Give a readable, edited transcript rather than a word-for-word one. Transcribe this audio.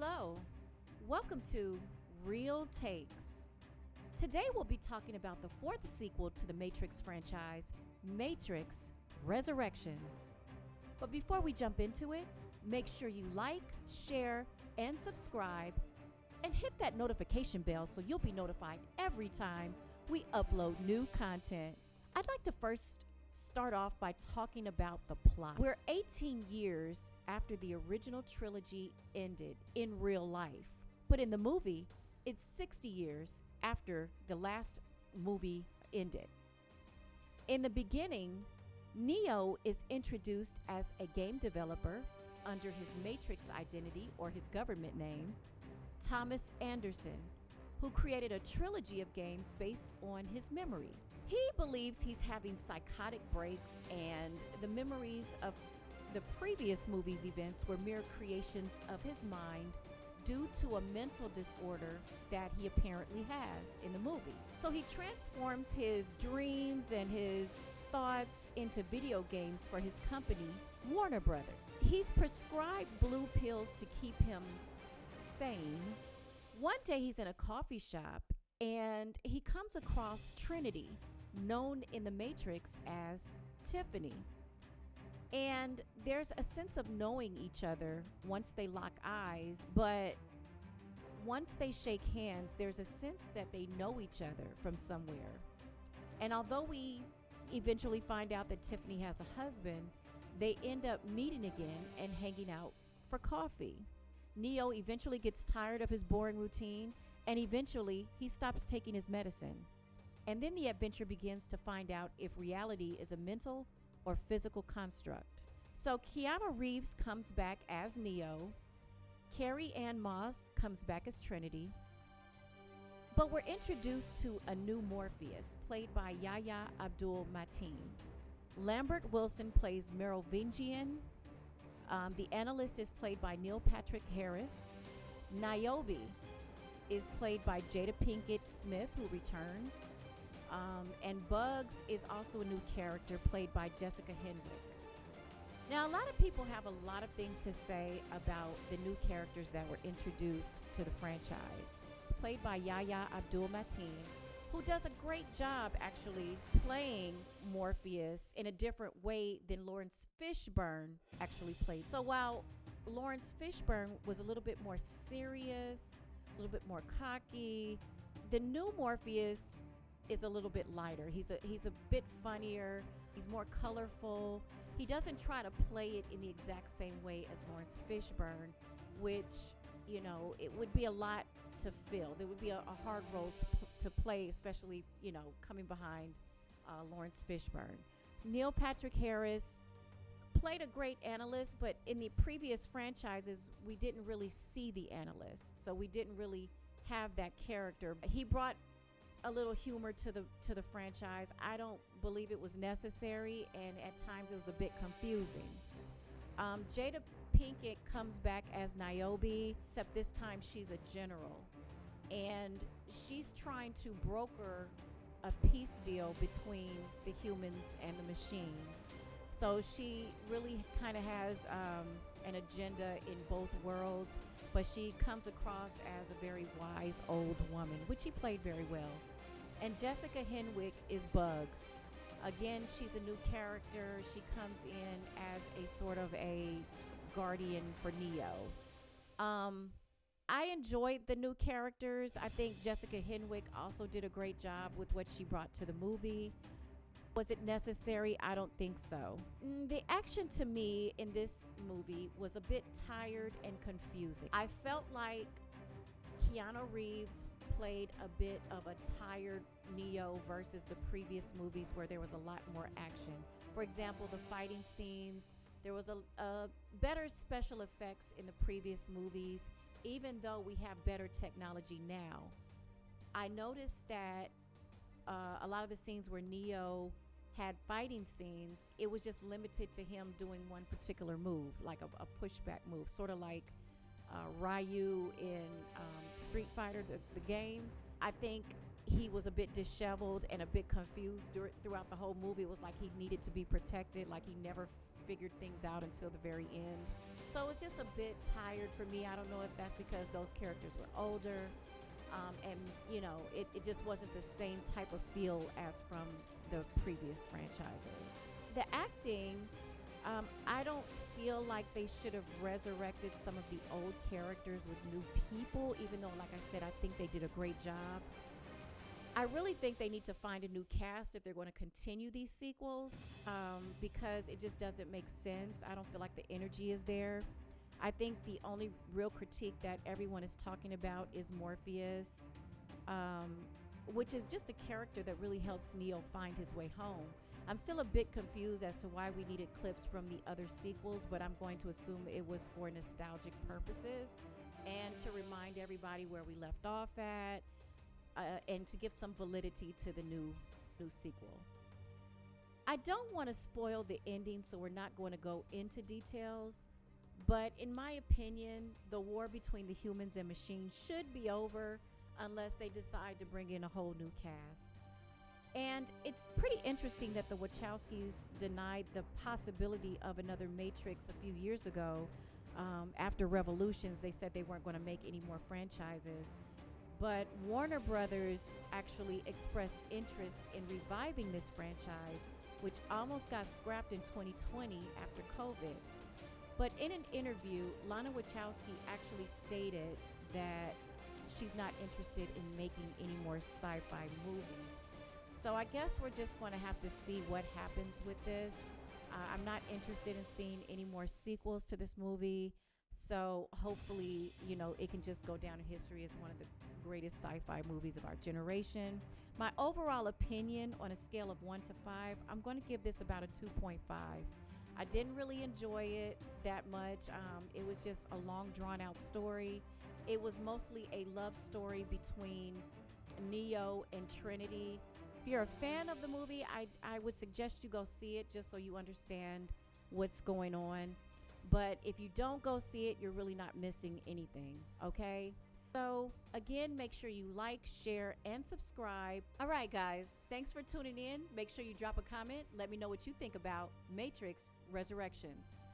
Hello, welcome to Real Takes. Today we'll be talking about the fourth sequel to the Matrix franchise, Matrix Resurrections. But before we jump into it, make sure you like, share, and subscribe, and hit that notification bell so you'll be notified every time we upload new content. I'd like to first start off by talking about the plot. We're 18 years after the original trilogy ended in real life, but in the movie, it's 60 years after the last movie ended. In the beginning, Neo is introduced as a game developer under his Matrix identity or his government name, Thomas Anderson, who created a trilogy of games based on his memories. He believes he's having psychotic breaks, and the memories of the previous movie's events were mere creations of his mind due to a mental disorder that he apparently has in the movie. So he transforms his dreams and his thoughts into video games for his company, Warner Brothers. He's prescribed blue pills to keep him sane. One day he's in a coffee shop and he comes across Trinity, known in the Matrix as Tiffany. And there's a sense of knowing each other once they lock eyes, but once they shake hands, there's a sense that they know each other from somewhere. And although we eventually find out that Tiffany has a husband, they end up meeting again and hanging out for coffee. Neo eventually gets tired of his boring routine, and eventually he stops taking his medicine. And then the adventure begins to find out if reality is a mental or physical construct. So Keanu Reeves comes back as Neo, Carrie Ann Moss comes back as Trinity, but we're introduced to a new Morpheus, played by Yahya Abdul-Mateen. Lambert Wilson plays Merovingian. The analyst is played by Neil Patrick Harris. Niobe is played by Jada Pinkett Smith, who returns. And Bugs is also a new character played by Jessica Henwick. Now, a lot of people have a lot of things to say about the new characters that were introduced to the franchise. It's played by Yahya Abdul-Mateen, who does a great job actually playing Morpheus in a different way than Lawrence Fishburne actually played. So while Lawrence Fishburne was a little bit more serious, a little bit more cocky, the new Morpheus is a little bit lighter. He's a bit funnier. He's more colorful. He doesn't try to play it in the exact same way as Lawrence Fishburne, which, it would be a lot to fill. There would be a hard role to play, especially, coming behind Lawrence Fishburne. So Neil Patrick Harris played a great analyst, but in the previous franchises, we didn't really see the analyst. So we didn't really have that character. He brought a little humor to the franchise. I don't believe it was necessary, and at times it was a bit confusing. Jada Pinkett comes back as Niobe, except this time she's a general, and she's trying to broker a peace deal between the humans and the machines. So she really kind of has an agenda in both worlds, but she comes across as a very wise old woman, which she played very well. And Jessica Henwick is Bugs. Again, she's a new character. She comes in as a sort of a guardian for Neo. I enjoyed the new characters. I think Jessica Henwick also did a great job with what she brought to the movie. Was it necessary? I don't think so. The action to me in this movie was a bit tired and confusing. I felt like Keanu Reeves played a bit of a tired Neo versus the previous movies where there was a lot more action. For example, the fighting scenes, there was a better special effects in the previous movies, even though we have better technology now. I noticed that a lot of the scenes where Neo had fighting scenes, it was just limited to him doing one particular move, like a pushback move, sort of like Ryu in Street Fighter, the game. I think he was a bit disheveled and a bit confused throughout the whole movie. It was like he needed to be protected, like he never figured things out until the very end. So it's just a bit tired for me. I don't know if that's because those characters were older, and it just wasn't the same type of feel as from the previous franchises. The acting, I don't feel like they should have resurrected some of the old characters with new people, even though, like I said, I think they did a great job. I really think they need to find a new cast if they're going to continue these sequels, because it just doesn't make sense. I don't feel like the energy is there. I think the only real critique that everyone is talking about is Morpheus, um, which is just a character that really helps Neo find his way home. I'm still a bit confused as to why we needed clips from the other sequels, but I'm going to assume it was for nostalgic purposes and to remind everybody where we left off at, and to give some validity to the new sequel. I don't want to spoil the ending, so we're not going to go into details. But in my opinion, the war between the humans and machines should be over unless they decide to bring in a whole new cast. And it's pretty interesting that the Wachowskis denied the possibility of another Matrix a few years ago. After Revolutions, they said they weren't going to make any more franchises. But Warner Brothers actually expressed interest in reviving this franchise, which almost got scrapped in 2020 after COVID. But in an interview, Lana Wachowski actually stated that she's not interested in making any more sci-fi movies. So I guess we're just going to have to see what happens with this. I'm not interested in seeing any more sequels to this movie. So hopefully, it can just go down in history as one of the greatest sci-fi movies of our generation. My overall opinion on a scale of 1 to 5, I'm going to give this about a 2.5. I didn't really enjoy it that much. It was just a long, drawn-out story. It was mostly a love story between Neo and Trinity. If you're a fan of the movie, I would suggest you go see it just so you understand what's going on. But if you don't go see it, you're really not missing anything, okay? So, again, make sure you like, share, and subscribe. All right, guys, thanks for tuning in. Make sure you drop a comment. Let me know what you think about Matrix Resurrections.